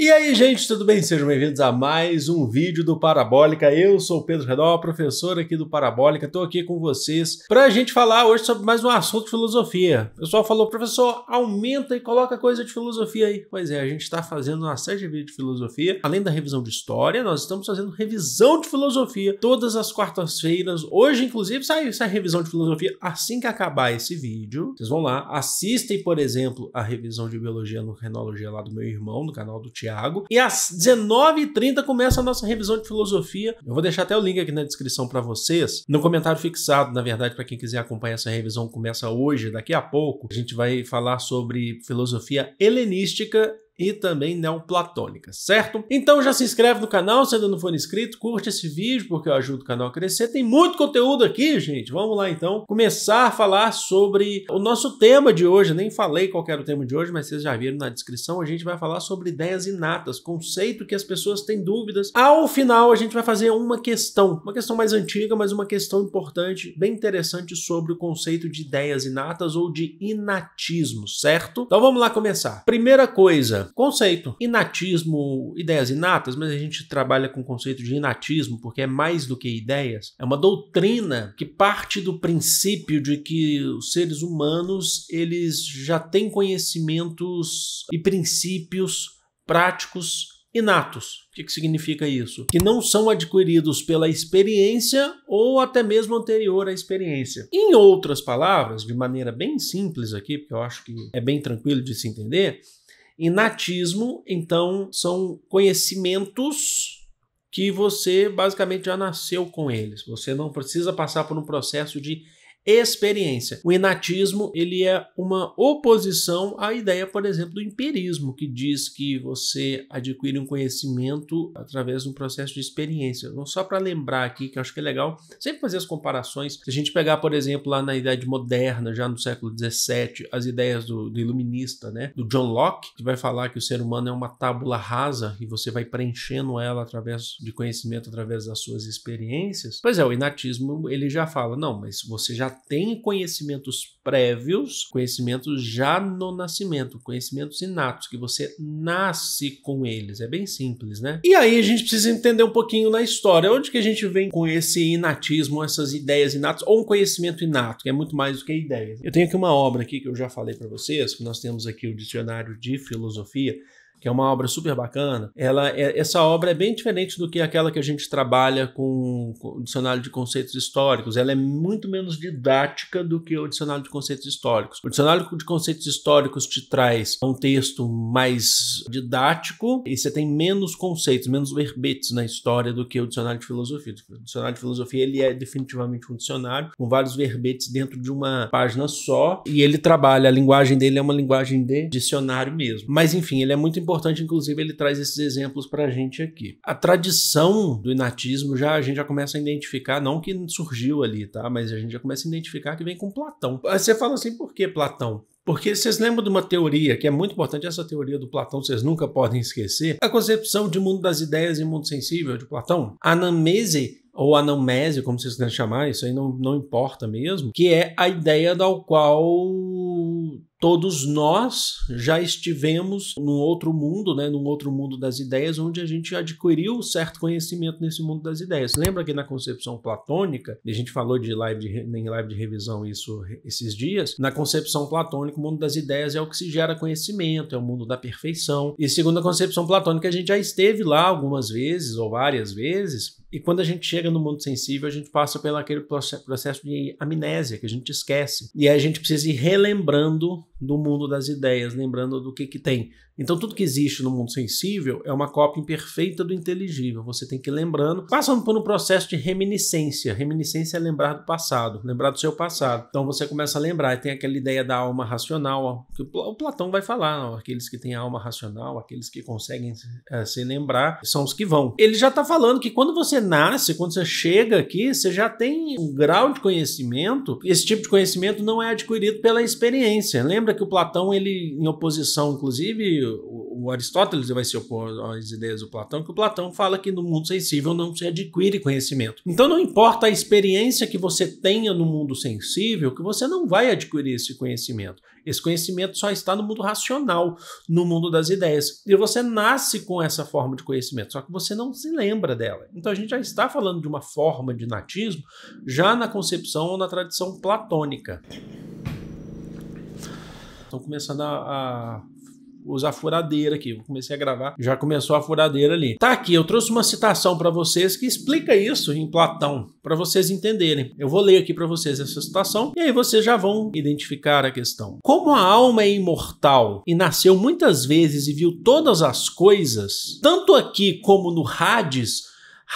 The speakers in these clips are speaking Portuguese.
E aí, gente, tudo bem? Sejam bem-vindos a mais um vídeo do Parabólica. Eu sou o Pedro Redó, professor aqui do Parabólica. Estou aqui com vocês para a gente falar hoje sobre mais um assunto de filosofia. O pessoal falou, professor, aumenta e coloca coisa de filosofia aí. Pois é, a gente está fazendo uma série de vídeos de filosofia. Além da revisão de história, nós estamos fazendo revisão de filosofia todas as quartas-feiras. Hoje, inclusive, sai revisão de filosofia assim que acabar esse vídeo. Vocês vão lá, assistem, por exemplo, a revisão de biologia no Renologia lá do meu irmão, no canal do Thiago. E às 19h30 começa a nossa revisão de filosofia. Eu vou deixar até o link aqui na descrição para vocês. No comentário fixado, na verdade, para quem quiser acompanhar essa revisão, começa hoje, daqui a pouco. A gente vai falar sobre filosofia helenística e também neoplatônica, certo? Então já se inscreve no canal se ainda não for inscrito, curte esse vídeo porque eu ajudo o canal a crescer. Tem muito conteúdo aqui, gente. Vamos lá então começar a falar sobre o nosso tema de hoje. Eu nem falei qual era o tema de hoje, mas vocês já viram na descrição. A gente vai falar sobre ideias inatas, conceito que as pessoas têm dúvidas. Ao final a gente vai fazer uma questão mais antiga, mas uma questão importante, bem interessante sobre o conceito de ideias inatas ou de inatismo, certo? Então vamos lá começar. Primeira coisa, conceito. Inatismo, ideias inatas, mas a gente trabalha com o conceito de inatismo porque é mais do que ideias. É uma doutrina que parte do princípio de que os seres humanos, eles já têm conhecimentos e princípios práticos inatos. O que significa isso? Que não são adquiridos pela experiência ou até mesmo anterior à experiência. Em outras palavras, de maneira bem simples aqui, porque eu acho que é bem tranquilo de se entender, inatismo, então, são conhecimentos que você basicamente já nasceu com eles. Você não precisa passar por um processo de experiência. O inatismo, ele é uma oposição à ideia, por exemplo, do empirismo, que diz que você adquire um conhecimento através de um processo de experiência. Então, só para lembrar aqui, que eu acho que é legal sempre fazer as comparações. Se a gente pegar, por exemplo, lá na Idade Moderna, já no século XVII, as ideias do iluminista, né, do John Locke, que vai falar que o ser humano é uma tábula rasa e você vai preenchendo ela através de conhecimento, através das suas experiências. Pois é, o inatismo, ele já fala, não, mas você já tem conhecimentos prévios, conhecimentos já no nascimento, conhecimentos inatos, que você nasce com eles. É bem simples, né? E aí a gente precisa entender um pouquinho na história. Onde que a gente vem com esse inatismo, essas ideias inatas, ou um conhecimento inato, que é muito mais do que ideias. Eu tenho aqui uma obra aqui que eu já falei para vocês, que nós temos aqui o Dicionário de Filosofia, que é uma obra super bacana. Essa obra é bem diferente do que aquela que a gente trabalha com o Dicionário de Conceitos Históricos. Ela é muito menos didática do que o Dicionário de Conceitos Históricos. O Dicionário de Conceitos Históricos te traz um texto mais didático e você tem menos conceitos, menos verbetes na história do que o Dicionário de Filosofia. O Dicionário de Filosofia, ele é definitivamente um dicionário com vários verbetes dentro de uma página só e ele trabalha, a linguagem dele é uma linguagem de dicionário mesmo. Mas enfim, ele é muito importante, inclusive ele traz esses exemplos pra gente aqui. A tradição do inatismo a gente já começa a identificar, não que surgiu ali, tá? Mas a gente já começa a identificar que vem com Platão. Aí você fala assim, por que Platão? Porque vocês lembram de uma teoria que é muito importante, essa teoria do Platão, vocês nunca podem esquecer, a concepção de mundo das ideias e mundo sensível de Platão. A anamnese, ou anamnese, como vocês querem chamar, isso aí não importa mesmo, que é a ideia da qual todos nós já estivemos num outro mundo, né, num outro mundo das ideias, onde a gente adquiriu certo conhecimento nesse mundo das ideias. Lembra que na concepção platônica, e a gente falou em live de revisão isso esses dias, na concepção platônica, o mundo das ideias é o que se gera conhecimento, é o mundo da perfeição. E segundo a concepção platônica, a gente já esteve lá algumas vezes, ou várias vezes, e quando a gente chega no mundo sensível, a gente passa pelo aquele processo de amnésia, que a gente esquece. E aí a gente precisa ir relembrando do mundo das ideias, lembrando do que tem. Então tudo que existe no mundo sensível é uma cópia imperfeita do inteligível. Você tem que ir lembrando, passando por um processo de reminiscência. Reminiscência é lembrar do passado, lembrar do seu passado. Então você começa a lembrar, e tem aquela ideia da alma racional, que o Platão vai falar, aqueles que têm alma racional, aqueles que conseguem se lembrar, são os que vão. Ele já está falando que quando você nasce, quando você chega aqui, você já tem um grau de conhecimento. Esse tipo de conhecimento não é adquirido pela experiência. Lembra que o Platão, ele, em oposição, inclusive, o Aristóteles vai se opor às ideias do Platão, que o Platão fala que no mundo sensível não se adquire conhecimento. Então não importa a experiência que você tenha no mundo sensível, que você não vai adquirir esse conhecimento. Esse conhecimento só está no mundo racional, no mundo das ideias. E você nasce com essa forma de conhecimento, só que você não se lembra dela. Então a gente já está falando de uma forma de natismo já na concepção ou na tradição platônica. Estão começando a usar furadeira aqui. Eu comecei a gravar, já começou a furadeira ali. Tá aqui, eu trouxe uma citação para vocês que explica isso em Platão, para vocês entenderem. Eu vou ler aqui para vocês essa citação e aí vocês já vão identificar a questão. Como a alma é imortal e nasceu muitas vezes e viu todas as coisas, tanto aqui como no Hades,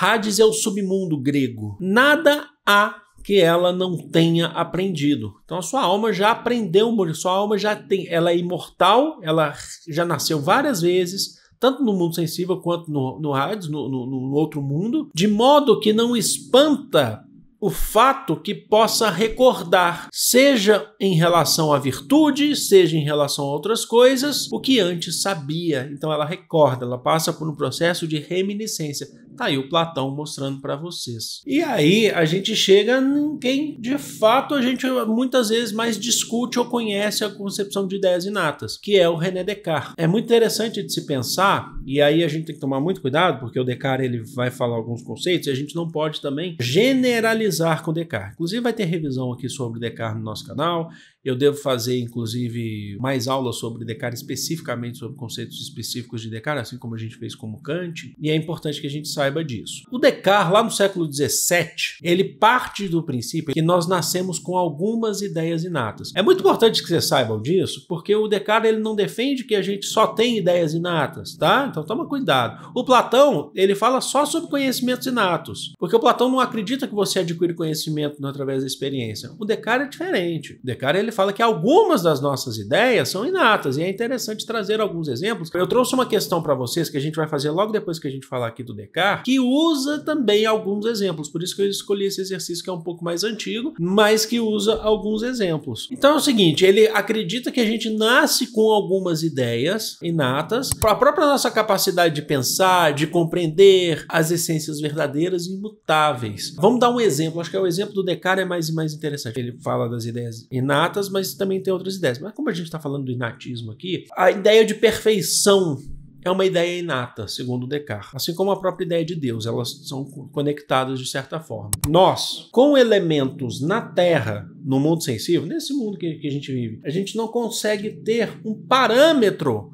Hades é o submundo grego, nada há que ela não tenha aprendido. Então a sua alma já aprendeu, sua alma já tem, ela é imortal, ela já nasceu várias vezes, tanto no mundo sensível quanto no Hades, no outro mundo, de modo que não espanta o fato que possa recordar, seja em relação à virtude, seja em relação a outras coisas, o que antes sabia. Então ela recorda, ela passa por um processo de reminiscência. Tá aí o Platão mostrando para vocês. E aí a gente chega em quem de fato a gente muitas vezes mais discute ou conhece a concepção de ideias inatas, que é o René Descartes. É muito interessante de se pensar, e aí a gente tem que tomar muito cuidado, porque o Descartes ele vai falar alguns conceitos e a gente não pode também generalizar com Descartes. Inclusive vai ter revisão aqui sobre Descartes no nosso canal. Eu devo fazer, inclusive, mais aulas sobre Descartes, especificamente sobre conceitos específicos de Descartes, assim como a gente fez com Kant, e é importante que a gente saiba disso. O Descartes, lá no século XVII, ele parte do princípio que nós nascemos com algumas ideias inatas. É muito importante que vocês saibam disso, porque o Descartes ele não defende que a gente só tem ideias inatas, tá? Então toma cuidado. O Platão, ele fala só sobre conhecimentos inatos, porque o Platão não acredita que você adquire conhecimento através da experiência. O Descartes é diferente. O Descartes, ele fala que algumas das nossas ideias são inatas, e é interessante trazer alguns exemplos. Eu trouxe uma questão para vocês que a gente vai fazer logo depois que a gente falar aqui do Descartes, que usa também alguns exemplos, por isso que eu escolhi esse exercício que é um pouco mais antigo, mas que usa alguns exemplos. Então é o seguinte, ele acredita que a gente nasce com algumas ideias inatas, a própria nossa capacidade de pensar, de compreender as essências verdadeiras e imutáveis. Vamos dar um exemplo, acho que o exemplo do Descartes é mais interessante. Ele fala das ideias inatas, mas também tem outras ideias. Mas como a gente está falando do inatismo aqui, a ideia de perfeição é uma ideia inata, segundo Descartes. Assim como a própria ideia de Deus, elas são conectadas de certa forma. Nós, com elementos na Terra, no mundo sensível, nesse mundo que a gente vive, a gente não consegue ter um parâmetro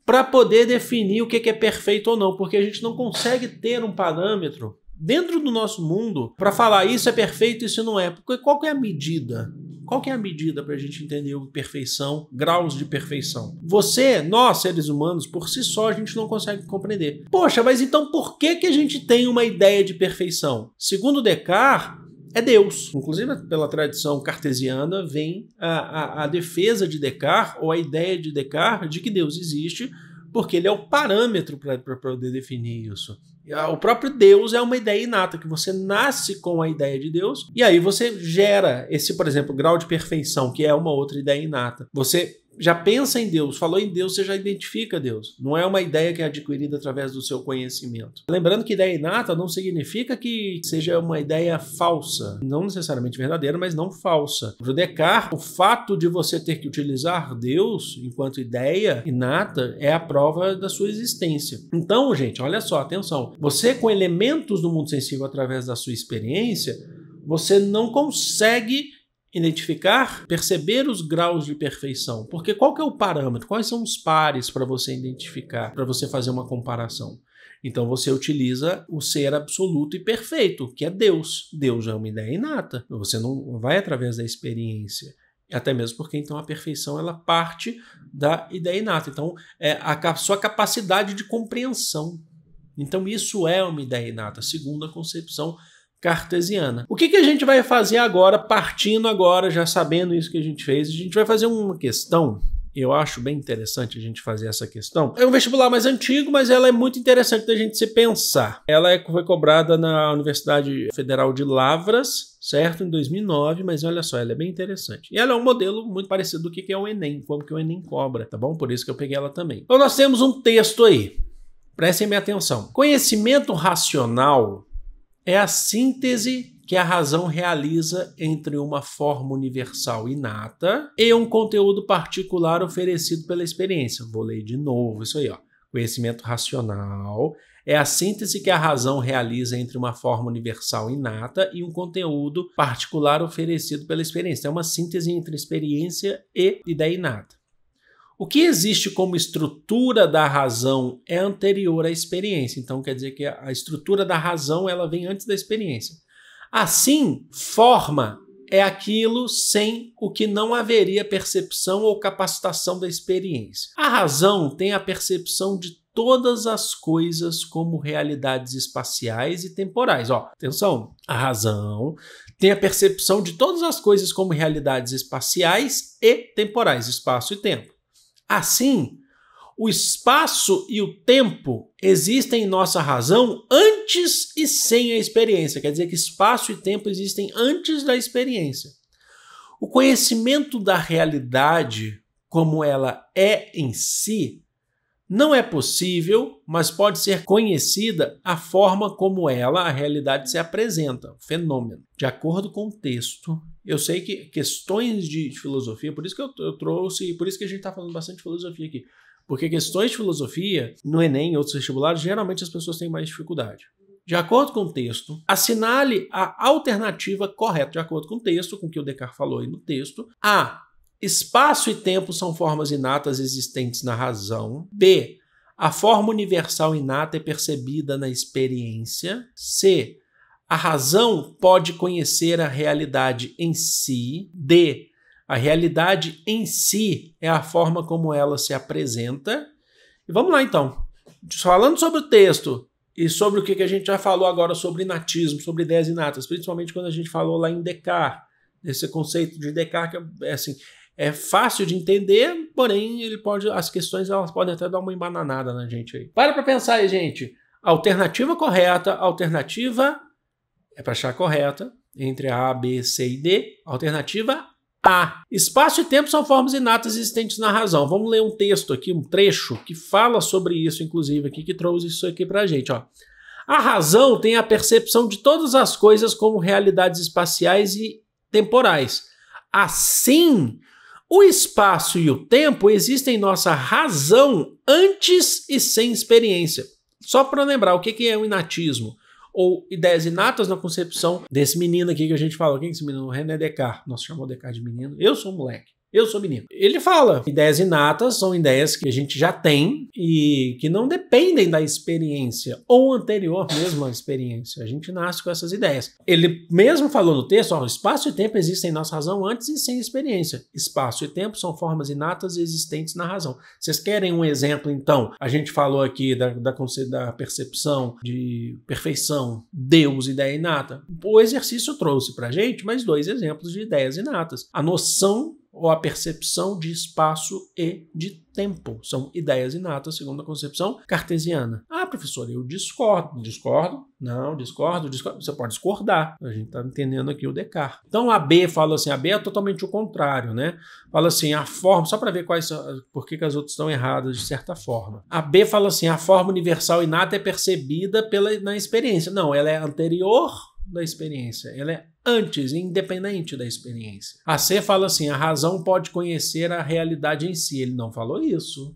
para poder definir o que é perfeito ou não, porque a gente não consegue ter um parâmetro dentro do nosso mundo para falar isso é perfeito, isso não é. Porque qual que é a medida? Qual que é a medida para a gente entender perfeição, graus de perfeição? Nós, seres humanos, por si só, a gente não consegue compreender. Poxa, mas então por que a gente tem uma ideia de perfeição? Segundo Descartes, é Deus. Inclusive, pela tradição cartesiana, vem a defesa de Descartes, ou a ideia de Descartes, de que Deus existe, porque ele é o parâmetro para poder definir isso. O próprio Deus é uma ideia inata, que você nasce com a ideia de Deus, e aí você gera esse, por exemplo, grau de perfeição, que é uma outra ideia inata. Você já pensa em Deus, falou em Deus, você já identifica Deus. Não é uma ideia que é adquirida através do seu conhecimento. Lembrando que ideia inata não significa que seja uma ideia falsa. Não necessariamente verdadeira, mas não falsa. Para o Descartes, o fato de você ter que utilizar Deus enquanto ideia inata é a prova da sua existência. Então, gente, olha só, atenção. Você, com elementos do mundo sensível através da sua experiência, você não consegue identificar, perceber os graus de perfeição. Porque qual que é o parâmetro? Quais são os pares para você identificar, para você fazer uma comparação? Então você utiliza o ser absoluto e perfeito, que é Deus. Deus é uma ideia inata. Você não vai através da experiência. Até mesmo porque então a perfeição ela parte da ideia inata. Então é a sua capacidade de compreensão. Então isso é uma ideia inata, segundo a concepção cartesiana. O que a gente vai fazer agora, partindo agora, já sabendo isso que a gente fez? A gente vai fazer uma questão eu acho bem interessante a gente fazer essa questão. É um vestibular mais antigo, mas ela é muito interessante da gente se pensar. Ela foi cobrada na Universidade Federal de Lavras, certo? Em 2009, mas olha só, ela é bem interessante. E ela é um modelo muito parecido do que é o Enem, como que o Enem cobra, tá bom? Por isso que eu peguei ela também. Então nós temos um texto aí. Prestem minha atenção. Conhecimento racional é a síntese que a razão realiza entre uma forma universal inata e um conteúdo particular oferecido pela experiência. Vou ler de novo isso aí, ó. Conhecimento racional é a síntese que a razão realiza entre uma forma universal inata e um conteúdo particular oferecido pela experiência. É uma síntese entre experiência e ideia inata. O que existe como estrutura da razão é anterior à experiência. Então, quer dizer que a estrutura da razão ela vem antes da experiência. Assim, forma é aquilo sem o que não haveria percepção ou capacitação da experiência. A razão tem a percepção de todas as coisas como realidades espaciais e temporais. Ó, atenção, a razão tem a percepção de todas as coisas como realidades espaciais e temporais, espaço e tempo. Assim, o espaço e o tempo existem em nossa razão antes e sem a experiência. Quer dizer que espaço e tempo existem antes da experiência. O conhecimento da realidade como ela é em si não é possível, mas pode ser conhecida a forma como ela, a realidade, se apresenta, o fenômeno. De acordo com o texto, eu sei que questões de filosofia, por isso que eu trouxe, por isso que a gente está falando bastante de filosofia aqui, porque questões de filosofia, no Enem e outros vestibulares, geralmente as pessoas têm mais dificuldade. De acordo com o texto, assinale a alternativa correta, de acordo com o texto, com o que o Descartes falou aí no texto. A. Espaço e tempo são formas inatas existentes na razão. B. A forma universal inata é percebida na experiência. C. A razão pode conhecer a realidade em si. D. A realidade em si é a forma como ela se apresenta. E vamos lá então. Falando sobre o texto e sobre o que a gente já falou agora sobre inatismo, sobre ideias inatas, principalmente quando a gente falou lá em Descartes, esse conceito de Descartes que é assim, é fácil de entender, porém as questões elas podem até dar uma embananada na gente aí. Para pensar aí, gente. Alternativa correta, alternativa é para achar correta, entre A, B, C e D. Alternativa A. Espaço e tempo são formas inatas existentes na razão. Vamos ler um texto aqui, um trecho, que fala sobre isso, inclusive, aqui, que trouxe isso aqui pra gente, ó. A razão tem a percepção de todas as coisas como realidades espaciais e temporais. Assim, o espaço e o tempo existem em nossa razão antes e sem experiência. Só para lembrar, o que é o inatismo? Ou ideias inatas na concepção desse menino aqui que a gente falou. Quem é esse menino? René Descartes. Nossa, chamou Descartes de menino. Eu sou moleque. Eu sou menino. Ele fala, ideias inatas são ideias que a gente já tem e que não dependem da experiência ou anterior mesmo à experiência. A gente nasce com essas ideias. Ele mesmo falou no texto, ó, espaço e tempo existem em nossa razão antes e sem experiência. Espaço e tempo são formas inatas existentes na razão. Vocês querem um exemplo, então? A gente falou aqui da percepção de perfeição, Deus, ideia inata. O exercício trouxe pra gente mais 2 exemplos de ideias inatas. A noção ou a percepção de espaço e de tempo. São ideias inatas, segundo a concepção cartesiana. Ah, professor, eu discordo. Discordo? Não, discordo. Você pode discordar. A gente está entendendo aqui o Descartes. Então, a B fala assim, a B é totalmente o contrário, né? Fala assim, a forma, só para ver por que as outras estão erradas de certa forma. A B fala assim, a forma universal inata é percebida na experiência. Não, ela é anterior da experiência. Ela é antes, independente da experiência. A C fala assim, a razão pode conhecer a realidade em si. Ele não falou isso.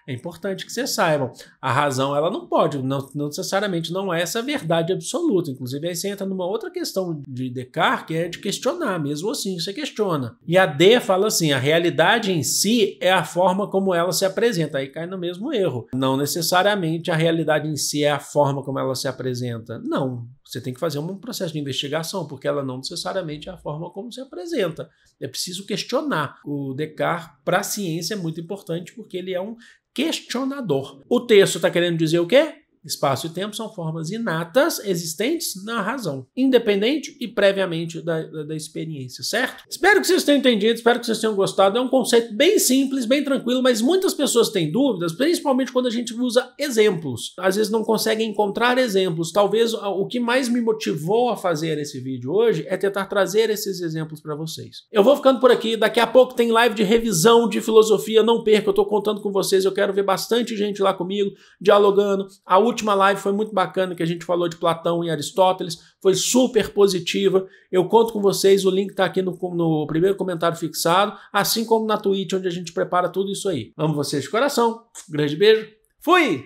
É importante que vocês saibam. A razão, ela não pode, não necessariamente não é essa verdade absoluta. Inclusive, aí você entra numa outra questão de Descartes, que é de questionar. Mesmo assim, você questiona. E a D fala assim, a realidade em si é a forma como ela se apresenta. Aí cai no mesmo erro. Não necessariamente a realidade em si é a forma como ela se apresenta. Não. Você tem que fazer um processo de investigação, porque ela não necessariamente é a forma como se apresenta. É preciso questionar. O Descartes, para a ciência, é muito importante, porque ele é um questionador. O texto está querendo dizer o quê? Espaço e tempo são formas inatas existentes na razão, independente e previamente da experiência, certo? Espero que vocês tenham entendido, espero que vocês tenham gostado. É um conceito bem simples, bem tranquilo, mas muitas pessoas têm dúvidas, principalmente quando a gente usa exemplos. Às vezes não conseguem encontrar exemplos. Talvez o que mais me motivou a fazer esse vídeo hoje é tentar trazer esses exemplos para vocês. Eu vou ficando por aqui, daqui a pouco tem live de revisão de filosofia, não perca, eu tô contando com vocês, eu quero ver bastante gente lá comigo, dialogando. A última live foi muito bacana, que a gente falou de Platão e Aristóteles, foi super positiva. Eu conto com vocês, o link tá aqui no primeiro comentário fixado, assim como na Twitch, onde a gente prepara tudo isso aí. Amo vocês de coração, grande beijo, fui!